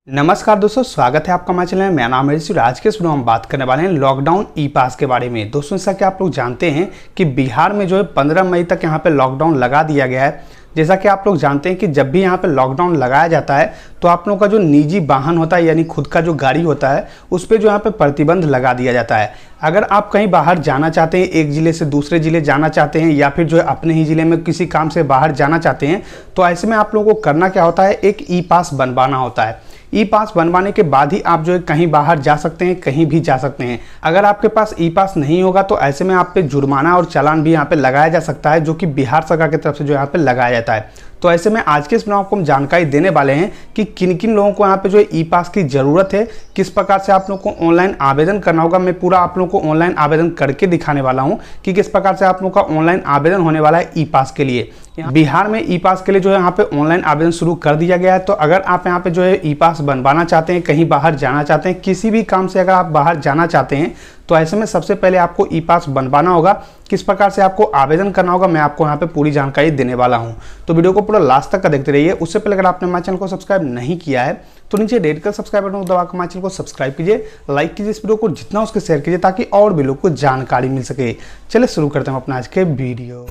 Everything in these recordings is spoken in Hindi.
नमस्कार दोस्तों, स्वागत है आपका हमारे चैनल में। मेरा नाम है ऋषि। आज के इस वीडियो में हम बात करने वाले हैं लॉकडाउन ई पास के बारे में। दोस्तों, जैसा कि आप लोग जानते हैं कि बिहार में जो है 15 मई तक यहाँ पे लॉकडाउन लगा दिया गया है। जैसा कि आप लोग जानते हैं कि जब भी यहाँ पे लॉकडाउन लगाया जाता है तो आप लोगों का जो निजी वाहन होता है यानी खुद का जो गाड़ी होता है उस पर जो यहाँ पे प्रतिबंध लगा दिया जाता है। अगर आप कहीं बाहर जाना चाहते हैं, एक ज़िले से दूसरे ज़िले जाना चाहते हैं या फिर जो है अपने ही ज़िले में किसी काम से बाहर जाना चाहते हैं, तो ऐसे में आप लोगों को करना क्या होता है, एक ई पास बनवाना होता है। ई पास बनवाने के बाद ही आप जो है कहीं बाहर जा सकते हैं, कहीं भी जा सकते हैं। अगर आपके पास ई पास नहीं होगा तो ऐसे में आप पे जुर्माना और चालान भी यहाँ पे लगाया जा सकता है, जो कि बिहार सरकार की तरफ से जो यहाँ पे लगाया जाता है। तो ऐसे में आज के इस वीडियो में आपको हम जानकारी देने वाले हैं कि किन किन लोगों को यहाँ पे जो है ई पास की ज़रूरत है, किस प्रकार से आप लोग को ऑनलाइन आवेदन करना होगा। मैं पूरा आप लोगों को ऑनलाइन आवेदन करके दिखाने वाला हूँ कि किस प्रकार से आप लोग का ऑनलाइन आवेदन होने वाला है ई पास के लिए। बिहार में ई पास के लिए जो है यहाँ पे ऑनलाइन आवेदन शुरू कर दिया गया है। तो अगर आप यहाँ पे जो है ई पास बनवाना चाहते हैं, कहीं बाहर जाना चाहते हैं, किसी भी काम से अगर आप बाहर जाना चाहते हैं, तो ऐसे में सबसे पहले आपको ई पास बनवाना होगा। किस प्रकार से आपको आवेदन करना होगा मैं आपको यहाँ पे पूरी जानकारी देने वाला हूँ। तो वीडियो को पूरा लास्ट तक का देखते रहिए। उससे पहले अगर आपने हमारे चैनल को सब्सक्राइब नहीं किया है तो नीचे रेड कलर सब्सक्राइब बटन को दबाकर हमारे चैनल को सब्सक्राइब कीजिए, लाइक कीजिए इस वीडियो को, जितना उसके शेयर कीजिए ताकि और भी लोग को जानकारी मिल सके। चलिए शुरू करते हैं अपना आज के वीडियो।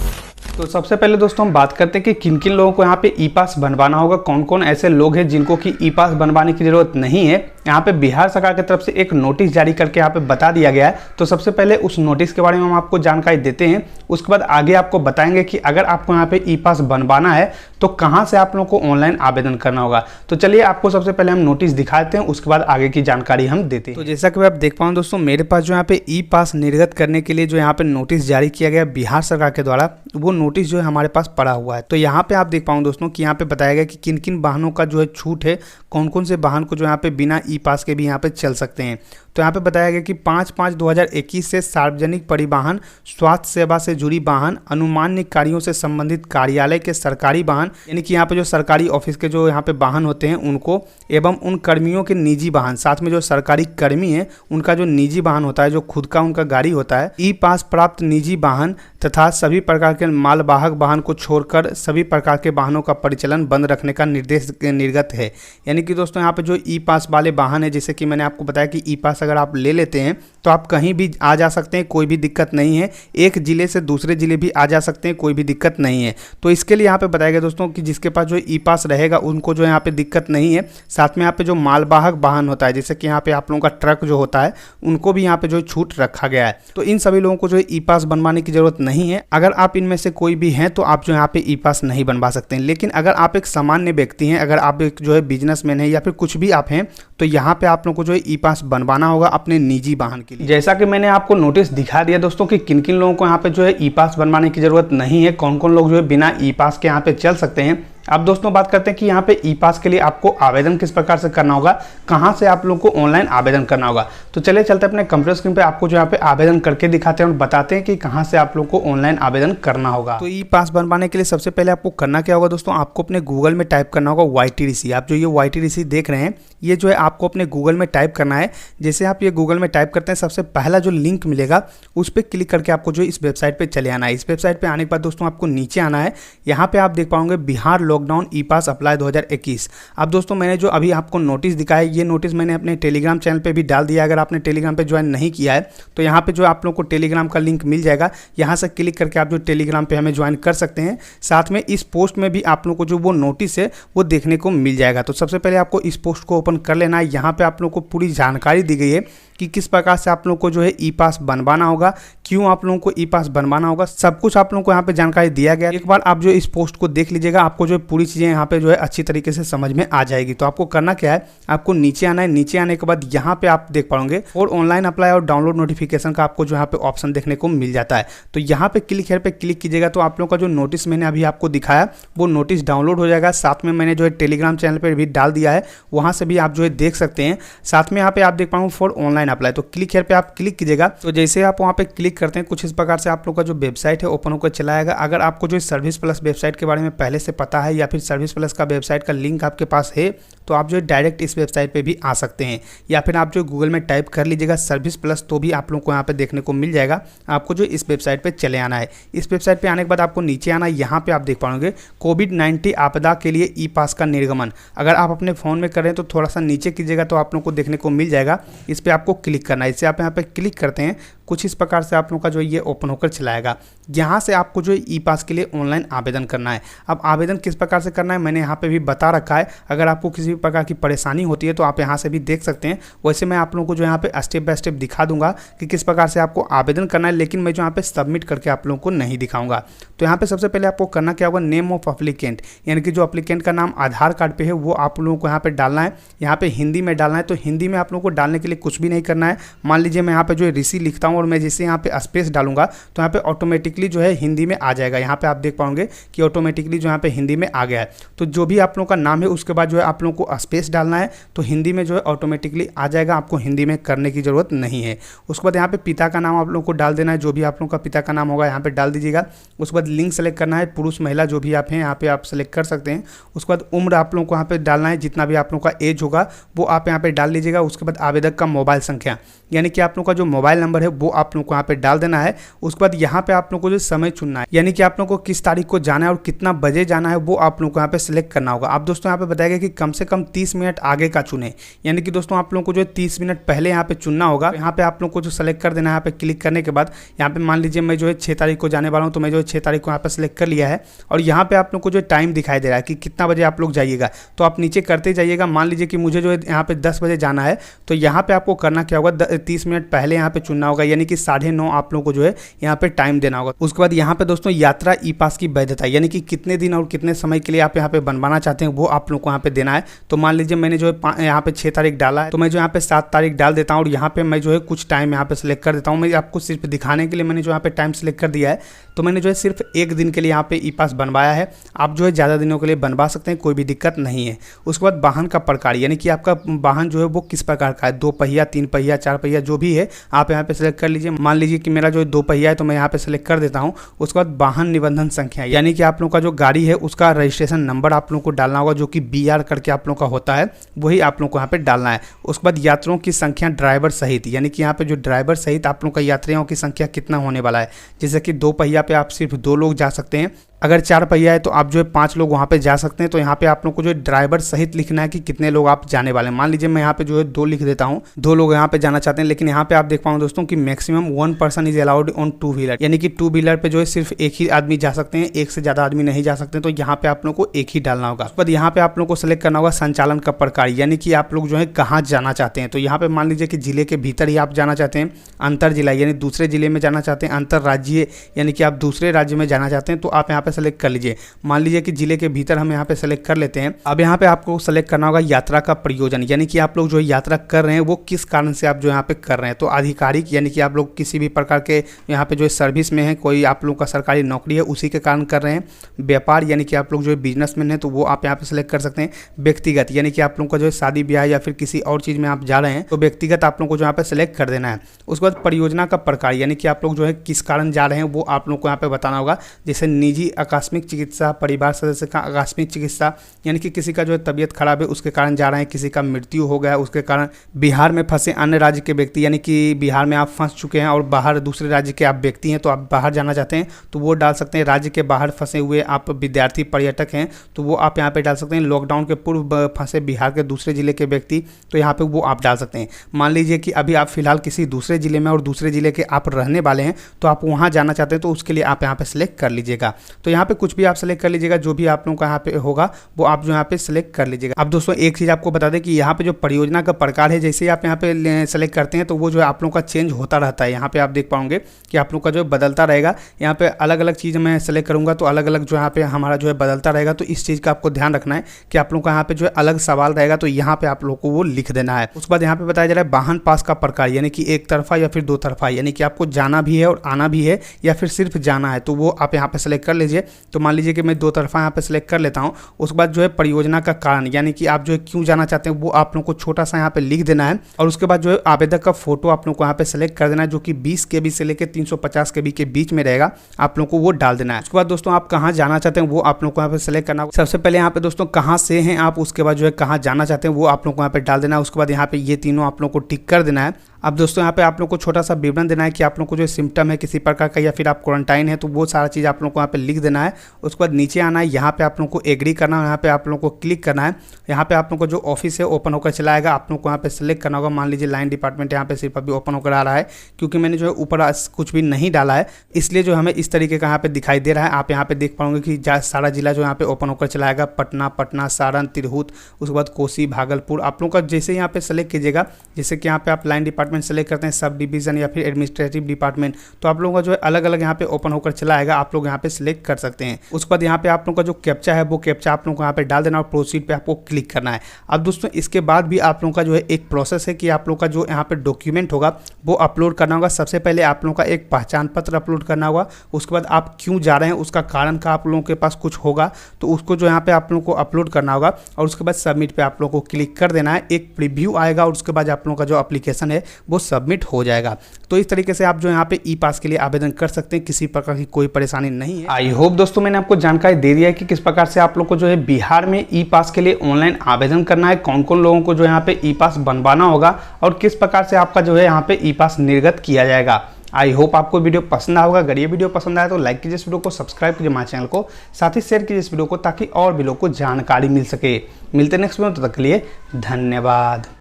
तो सबसे पहले दोस्तों हम बात करते हैं कि किन किन लोगों को यहाँ पे ई पास बनवाना होगा, कौन कौन ऐसे लोग हैं जिनको कि ई पास बनवाने की ज़रूरत नहीं है। यहाँ पे बिहार सरकार की तरफ से एक नोटिस जारी करके यहाँ पे बता दिया गया है। तो सबसे पहले उस नोटिस के बारे में हम आपको जानकारी देते हैं, उसके बाद आगे आपको बताएंगे कि अगर आपको यहाँ पे ई पास बनवाना है तो कहाँ से आप लोगों को ऑनलाइन आवेदन करना होगा। तो चलिए आपको सबसे पहले हम नोटिस दिखा देते हैं, उसके बाद आगे की जानकारी हम देते हैं। तो जैसा कि आप देख पाओ दोस्तों, मेरे पास जो यहाँ पे ई पास निर्गत करने के लिए जो यहाँ पे नोटिस जारी किया गया बिहार सरकार के द्वारा, वो नोटिस जो है हमारे पास पड़ा हुआ है। तो यहाँ पे आप देख पाओ दोस्तों कि यहाँ पे बताया गया कि किन किन वाहनों का जो है छूट है, कौन कौन से वाहन को जो यहाँ पे बिना ई पास के भी यहाँ पे चल सकते हैं। तो यहाँ पे बताया गया कि 5/5/2021 से सार्वजनिक परिवहन, स्वास्थ्य सेवा से जुड़ी वाहन, अनुमान्य कार्यों से संबंधित कार्यालय के सरकारी वाहन, यानी कि यहाँ पे जो सरकारी ऑफिस के जो यहाँ पे वाहन होते हैं उनको, एवं उन कर्मियों के निजी वाहन, साथ में जो सरकारी कर्मी है उनका जो निजी वाहन होता है, जो खुद का उनका गाड़ी होता है, ई पास प्राप्त निजी वाहन तथा सभी प्रकार के मालवाहक वाहन को छोड़कर सभी प्रकार के वाहनों का परिचालन बंद रखने का निर्देश निर्गत है। यानी कि दोस्तों यहाँ पे जो ई पास वाले वाहन है, जैसे कि मैंने आपको बताया कि ई पास अगर आप ले लेते हैं तो आप कहीं भी आ जा सकते हैं, कोई भी दिक्कत नहीं है। एक ज़िले से दूसरे ज़िले भी आ जा सकते हैं, कोई भी दिक्कत नहीं है। तो इसके लिए यहाँ पे बताया गया दोस्तों कि जिसके पास जो ई पास रहेगा उनको जो यहाँ पे दिक्कत नहीं है। साथ में यहाँ पे जो मालवाहक वाहन होता है, जैसे कि यहाँ पे आप लोगों का ट्रक जो होता है, उनको भी यहाँ पे जो छूट रखा गया है। तो इन सभी लोगों को जो ई पास बनवाने की जरूरत नहीं है। अगर आप इनमें से कोई भी हैं तो आप जो यहाँ पे ई पास नहीं बनवा सकते हैं। लेकिन अगर आप एक सामान्य व्यक्ति हैं, अगर आप एक जो है बिजनेसमैन है या फिर कुछ भी आप हैं, तो यहाँ पे आप लोगों को जो है ई पास बनवाना होगा अपने निजी वाहन के लिए। जैसा कि मैंने आपको नोटिस दिखा दिया दोस्तों कि किन किन लोगों को यहाँ पे जो है ई पास बनवाने की जरूरत नहीं है, कौन कौन लोग जो है बिना ई पास के यहाँ पे चल सकते हैं। अब दोस्तों बात करते हैं कि यहाँ पे ई पास के लिए आपको आवेदन किस प्रकार से करना होगा, कहाँ से आप लोगों को ऑनलाइन आवेदन करना होगा। तो चलिए चलते हैं अपने कंप्यूटर स्क्रीन पे, आपको जो यहाँ पे आवेदन करके दिखाते हैं और बताते हैं कि कहाँ से आप लोगों को ऑनलाइन आवेदन करना होगा। तो ई पास बनवाने के लिए सबसे पहले आपको करना क्या होगा दोस्तों, आपको अपने गूगल में टाइप करना होगा YTDC। आप जो ये YTDC देख रहे हैं, ये जो है आपको अपने गूगल में टाइप करना है। जैसे आप ये गूगल में टाइप करते हैं, सबसे पहला जो लिंक मिलेगा उस पर क्लिक करके आपको जो इस वेबसाइट पर चले आना है। इस वेबसाइट पर आने के बाद दोस्तों आपको नीचे आना है। यहाँ पे आप देख पाओगे बिहार लॉकडाउन ई पास अप्लाई 2021। अब दोस्तों मैंने जो अभी आपको नोटिस दिखाया, ये नोटिस मैंने अपने टेलीग्राम चैनल पे भी डाल दिया। अगर आपने टेलीग्राम पे ज्वाइन नहीं किया है तो यहाँ पे जो आप लोगों को टेलीग्राम का लिंक मिल जाएगा, यहाँ से क्लिक करके आप जो टेलीग्राम पे हमें ज्वाइन कर सकते हैं। साथ में इस पोस्ट में भी आप लोगों को जो वो नोटिस है वो देखने को मिल जाएगा। तो सबसे पहले आपको इस पोस्ट को ओपन कर लेना है। यहाँ पे आप लोगों को पूरी जानकारी दी गई है कि किस प्रकार से आप लोगों को जो है ई पास बनवाना होगा, क्यों आप लोगों को ई पास बनवाना होगा, सब कुछ आप लोगों को यहाँ पे जानकारी दिया गया है। एक बार आप जो इस पोस्ट को देख लीजिएगा, आपको जो है पूरी चीज़ें यहाँ पे जो है अच्छी तरीके से समझ में आ जाएगी। तो आपको करना क्या है, आपको नीचे आना है। नीचे आने के बाद यहाँ पे आप देख पाओगे और ऑनलाइन अप्लाई और डाउनलोड नोटिफिकेशन का आपको जो यहाँ पे ऑप्शन देखने को मिल जाता है। तो यहाँ पे क्लिक हेयर पे क्लिक कीजिएगा तो आप लोगों का जो नोटिस मैंने अभी आपको दिखाया वो नोटिस डाउनलोड हो जाएगा। साथ में मैंने जो है टेलीग्राम चैनल पर भी डाल दिया है, वहाँ से भी आप जो है देख सकते हैं। साथ में यहाँ पे आप देख पाओगे फॉर ऑनलाइन अप्लाई, तो क्लिक हेयर पे आप क्लिक कीजिएगा। तो जैसे आप वहाँ पे क्लिक करते हैं, कुछ इस प्रकार से आप लोग का जो वेबसाइट है ओपन होकर चला आएगा। अगर आपको जो सर्विस प्लस वेबसाइट के बारे में पहले से पता है या फिर सर्विस प्लस का वेबसाइट का लिंक आपके पास है तो आप जो है डायरेक्ट इस वेबसाइट पे भी आ सकते हैं, या फिर आप जो गूगल में टाइप कर लीजिएगा सर्विस प्लस, तो भी आप लोग को यहाँ पे देखने को मिल जाएगा। आपको जो इस वेबसाइट पे चले आना है। इस वेबसाइट पे आने के बाद आपको नीचे आना है, यहाँ पे आप देख पाओगे कोविड-19 आपदा के लिए ई पास का निर्गमन। अगर आप अपने फ़ोन में कर रहे हैं तो थोड़ा सा नीचे कीजिएगा तो आप लोग को देखने को मिल जाएगा। इस पर आपको क्लिक करना है। इससे आप यहाँ पे क्लिक करते हैं, कुछ इस प्रकार से आप लोग का जो ये ओपन होकर चलाएगा। यहाँ से आपको जो ई पास के लिए ऑनलाइन आवेदन करना है। अब आवेदन किस प्रकार से करना है मैंने यहाँ पे भी बता रखा है। अगर आपको किसी भी प्रकार की परेशानी होती है तो आप यहाँ से भी देख सकते हैं। वैसे मैं आप लोगों को जो यहाँ पे स्टेप बाय स्टेप दिखा दूंगा कि किस प्रकार से आपको आवेदन करना है, लेकिन मैं जो यहाँ पे सबमिट करके आप लोगों को नहीं दिखाऊंगा। तो यहाँ पे सबसे पहले आपको करना क्या होगा, नेम ऑफ अप्लीकेंट, यानी कि जो अप्लीकेंट का नाम आधार कार्ड पे है वो आप लोगों को यहाँ पे डालना है। यहाँ पे हिंदी में डालना है। तो हिंदी में आप लोगों को डालने के लिए कुछ भी नहीं करना है। मान लीजिए मैं यहाँ पे जो ऋषि लिखता हूँ और मैं जैसे यहाँ पे स्पेस डालूंगा तो यहाँ पे ऑटोमेटिकली जो है हिंदी में आ जाएगा। यहाँ पे आप देख पाओगे कि ऑटोमेटिकली जो यहाँ पे हिंदी में आ गया है। तो जो भी आप लोगों का नाम है उसके बाद जो है आप लोगों को स्पेस डालना है, तो हिंदी में जो है ऑटोमेटिकली आ जाएगा। आपको हिंदी में करने की जरूरत नहीं है। उसके बाद यहाँ पे पिता का नाम आप लोगों को डाल देना है। जो भी आप लोगों का पिता का नाम होगा यहाँ पे डाल दीजिएगा। उसके बाद लिंग सेलेक्ट करना है, पुरुष महिला जो भी आप हैं यहाँ पे आप सेलेक्ट कर सकते हैं। उसके बाद उम्र आप लोगों को यहाँ पे डालना है, जितना भी आप लोगों का एज होगा वो आप यहाँ पे डाल लीजिएगा। उसके बाद आवेदक का मोबाइल संख्या, यानी कि आप लोगों का जो मोबाइल नंबर है वो आप लोगों को यहाँ पे डाल देना है। उसके बाद यहाँ पे आप लोगों को जो समय चुनना है, यानी कि आप लोगों को किस तारीख को जाना है और कितना बजे जाना है वो आप लोगों को यहाँ पे सिलेक्ट करना होगा। आप दोस्तों यहाँ पे बताएगा कि कम से कम 30 मिनट आगे का चुने, यानी कि दोस्तों आप लोगों को जो 30 मिनट पहले यहाँ पे चुनना होगा। यहाँ पे आप लोगों को जो सेलेक्ट कर देना है। यहाँ पे क्लिक करने के बाद यहाँ पे मान लीजिए मैं जो है 6 तारीख को जाने वाला हूँ, तो मैं जो है 6 तारीख को यहाँ पे सेलेक्ट कर लिया है। और यहाँ पे आप लोग को जो टाइम दिखाई दे रहा है कि कितना बजे आप लोग जाइएगा, तो आप नीचे करते जाइएगा। मान लीजिए कि मुझे जो है यहाँ पे 10 बजे जाना है, तो यहाँ पे आपको करना क्या होगा, 30 मिनट पहले यहाँ पे चुनना होगा, यानी कि 9:30 आप लोगों को जो है यहाँ पे टाइम देना होगा। उसके बाद यहाँ पे दोस्तों यात्रा ई पास की वैधता, यानी कि कितने दिन और कितने समय के लिए आप यहाँ पे बनवाना चाहते हैं वो आप लोग को यहाँ पे देना है। तो मान लीजिए मैंने जो है यहाँ पे 6 तारीख डाला है, तो मैं जो यहाँ पे 7 तारीख डाल देता हूँ और यहाँ पे मैं जो है कुछ टाइम यहाँ पे सिलेक्ट कर देता हूँ। मैं आपको सिर्फ दिखाने के लिए मैंने जो यहाँ पे टाइम सिलेक्ट कर दिया है। तो मैंने जो है सिर्फ 1 दिन के लिए यहाँ पे ई पास बनवाया है। आप जो है ज़्यादा दिनों के लिए बनवा सकते हैं, कोई भी दिक्कत नहीं है। उसके बाद वाहन का प्रकार, यानी कि आपका वाहन जो है वो किस प्रकार का है, 2 पहिया, 3 पहिया, 4 पहिया जो भी है आप यहाँ पे सिलेक्ट कर लीजिए। मान लीजिए कि मेरा जो है 2 पहिया है, तो मैं यहाँ पे सिलेक्ट कर देता हूँ। उसके बाद वाहन निबंधन संख्या, यानी कि आप लोगों का जो गाड़ी है उसका रजिस्ट्रेशन नंबर आप लोगों को डालना होगा, जो कि BR करके आप लोगों का होता है, वही आप लोगों को यहाँ पे डालना है। उसके बाद यात्रियों की संख्या ड्राइवर सहित, यानी कि यहाँ पे जो ड्राइवर सहित आप लोगों का यात्रियों की संख्या कितना होने वाला है। जैसे कि 2 पहिया पे आप सिर्फ 2 लोग जा सकते हैं। अगर 4 पहिया है तो आप जो है 5 लोग वहाँ पे जा सकते हैं। तो यहाँ पे आप लोग को जो ड्राइवर सहित लिखना है कि कितने लोग आप जाने वाले हैं। मान लीजिए मैं यहाँ पे जो है 2 लिख देता हूँ, 2 लोग यहाँ पे जाना चाहते हैं। लेकिन यहाँ पे आप देख पाओ दोस्तों कि maximum 1 person is allowed on 2 wheeler, यानी कि 2 व्हीलर पे जो है सिर्फ एक ही आदमी जा सकते हैं, एक से ज़्यादा आदमी नहीं जा सकते। तो यहाँ पे आप लोग को एक ही डालना होगा। उसके बाद यहाँ पे आप लोग को सेलेक्ट करना होगा संचालन का प्रकार, यानी कि आप लोग जो है कहाँ जाना चाहते हैं। तो यहाँ पे मान लीजिए कि जिले के भीतर ही आप जाना चाहते हैं, अंतर जिला यानी दूसरे जिले में जाना चाहते हैं, अंतर राज्य यानी कि आप दूसरे राज्य में जाना चाहते हैं, तो आप यहाँ पे सेलेक्ट कर लीजिए। मान लीजिए कि जिले के भीतर हम यहाँ पे सेलेक्ट कर लेते हैं। अब यहाँ पे आपको सेलेक्ट करना होगा यात्रा का प्रयोजन, यानी कि आप लोग जो है यात्रा कर रहे हैं वो किस कारण से आप जो यहाँ पे कर रहे हैं। तो आधिकारिक, यानी कि आप लोग किसी भी प्रकार के यहाँ पे जो है सर्विस में है, कोई आप लोग का सरकारी नौकरी है उसी के कारण कर रहे हैं। व्यापार, यानी कि आप लोग जो है बिजनेसमैन है, तो वो आप यहाँ पे सेलेक्ट कर सकते हैं। व्यक्तिगत, यानी कि आप लोग का जो है शादी ब्याह या फिर किसी और चीज़ में आप जा रहे हैं, तो व्यक्तिगत आप लोग को जो यहाँ पे सेलेक्ट कर देना है। उसके बाद परियोजना का प्रकार, यानी कि आप लोग जो है किस कारण जा रहे हैं वो आप लोग को यहाँ पे बताना होगा। जैसे निजी आकस्मिक चिकित्सा, परिवार सदस्य का आकस्मिक चिकित्सा, यानी कि किसी का जो है तबीयत खराब है उसके कारण जा रहे हैं, किसी का मृत्यु हो गया उसके कारण, बिहार में फंसे अन्य राज्य के व्यक्ति, यानी कि बिहार में आप फंस चुके हैं और बाहर दूसरे राज्य के आप व्यक्ति हैं, तो आप बाहर जाना चाहते हैं तो वो डाल सकते हैं। राज्य के बाहर फंसे हुए आप विद्यार्थी पर्यटक हैं तो वो आप यहाँ पे डाल सकते हैं। लॉकडाउन के पूर्व फंसे बिहार के दूसरे जिले के व्यक्ति, तो यहाँ पे वो आप डाल सकते हैं। मान लीजिए कि अभी आप फिलहाल किसी दूसरे जिले में और दूसरे जिले के आप रहने वाले हैं, तो आप वहाँ जाना चाहते हैं, तो उसके लिए आप यहाँ पे सेलेक्ट कर लीजिएगा। तो यहाँ पे कुछ भी आप सेलेक्ट कर लीजिएगा, जो भी आप लोगों का यहाँ पे होगा वो आप जो यहाँ पे सेलेक्ट कर लीजिएगा। अब दोस्तों एक चीज़ आपको बता दें कि यहाँ पे जो परियोजना का प्रकार है, जैसे ही आप यहाँ पे सेलेक्ट करते हैं तो वो जो है आप लोगों का चेंज होता रहता है। यहाँ पे आप देख पाओगे कि आप लोग का जो बदलता रहेगा। यहाँ पे अलग अलग चीज़ मैं सेलेक्ट करूँगा तो अलग अलग जो यहाँ पे हमारा जो है बदलता रहेगा। तो इस चीज़ का आपको ध्यान रखना है कि आप लोग का यहाँ पे जो है अलग सवाल रहेगा, तो यहाँ पे आप लोग को वो लिख देना है। उसके बाद यहाँ पे बताया जा रहा है वाहन पास का प्रकार, यानी कि एक तरफा या फिर 2 तरफा, यानी कि आपको जाना भी है और आना भी है या फिर सिर्फ जाना है, तो वो आप यहाँ पे सेलेक्ट कर लीजिए। लीजिए। तो मान लीजिए कि मैं 2 तरफा यहाँ पे सेलेक्ट कर लेता हूँ। उसके बाद जो है परियोजना का कारण, यानी कि आप जो है क्यों जाना चाहते हैं वो आप लोग को छोटा सा यहाँ पे लिख देना है। और उसके बाद जो है आवेदक का फोटो आप लोग को यहाँ पे सेलेक्ट कर देना है, जो कि 20 KB से लेकर 350 KB के बीच में रहेगा, आप लोग को वो डाल देना है। उसके बाद दोस्तों आप कहाँ जाना चाहते हैं वो आप लोग को यहाँ पे सेलेक्ट करना होगा। सबसे पहले यहाँ पे दोस्तों कहाँ से हैं आप, उसके बाद जो है कहाँ जाना चाहते हैं वो आप लोग को यहाँ पे डाल देना है। उसके बाद यहाँ पे ये तीनों आप लोग को टिक कर देना है। अब दोस्तों यहाँ पे आप लोग को छोटा सा विवरण देना है कि आप लोग को जो सिम्टम है किसी प्रकार का या फिर आप क्वारंटाइन है, तो वो सारा चीज़ आप लोग को यहाँ पे लिख देना है। उसके बाद नीचे आना है, यहाँ पे आप लोग को एग्री करना है, यहाँ पे आप लोग को क्लिक करना है। यहाँ पे आप लोग को जो ऑफिस है ओपन होकर चला आएगा, आप लोग को यहाँ पे सेलेक्ट करना होगा। मान लीजिए लाइन डिपार्टमेंट यहाँ पे सिर्फ अभी ओपन होकर आ रहा है, क्योंकि मैंने जो है ऊपर कुछ भी नहीं डाला है, इसलिए जो हमें इस तरीके का यहाँ पे दिखाई दे रहा है। आप यहाँ पे देख पाओगे कि सारा जिला जो यहाँ पे ओपन होकर चला आएगा, पटना, सारण, तिरहुत, उसके बाद कोसी, भागलपुर। आप लोग का जैसे यहाँ पे सेलेक्ट कीजिएगा, जैसे कि यहाँ पे आप लाइन डिपार्टमेंट सेलेक्ट करते हैं, सब डिवीजन या फिर एडमिनिस्ट्रेटिव डिपार्टमेंट, तो आप लोगों का जो है अलग अलग यहाँ पे ओपन होकर चला आएगा, आप लोग यहाँ पे सिलेक्ट कर सकते हैं। उसके बाद यहाँ पे आप लोगों का जो कैप्चा है वो कैप्चा आप लोगों को यहाँ पे डाल देना और प्रोसीड पे आपको क्लिक करना है। अब दोस्तों इसके बाद भी आप लोगों का जो है एक प्रोसेस है कि आप लोग का जो यहाँ पे डॉक्यूमेंट होगा वो अपलोड करना होगा। सबसे पहले आप लोगों का एक पहचान पत्र अपलोड करना होगा। उसके बाद आप क्यों जा रहे हैं उसका कारण का आप लोगों के पास कुछ होगा, तो उसको जो यहाँ पे आप लोगों को अपलोड करना होगा। और उसके बाद सबमिट पे आप लोगों को क्लिक कर देना है। एक प्रीव्यू आएगा और उसके बाद आप लोगों का जो एप्लीकेशन है वो सबमिट हो जाएगा। तो इस तरीके से आप जो यहाँ पे ई पास के लिए आवेदन कर सकते हैं, किसी प्रकार की कोई परेशानी नहीं है। आई होप दोस्तों मैंने आपको जानकारी दे दिया है कि किस प्रकार से आप लोग को जो है बिहार में ई पास के लिए ऑनलाइन आवेदन करना है, कौन कौन लोगों को जो यहाँ पे ई पास बनवाना होगा और किस प्रकार से आपका जो है यहाँ पे ई पास निर्गत किया जाएगा। आई होप आपको वीडियो पसंद आएगा। अगर ये वीडियो पसंद आया तो लाइक कीजिए इस वीडियो को, सब्सक्राइब कीजिए हमारे चैनल को, साथ ही शेयर कीजिए इस वीडियो को ताकि और भी लोगों को जानकारी मिल सके। मिलते हैं नेक्स्ट वीडियो, तब तक के लिए धन्यवाद।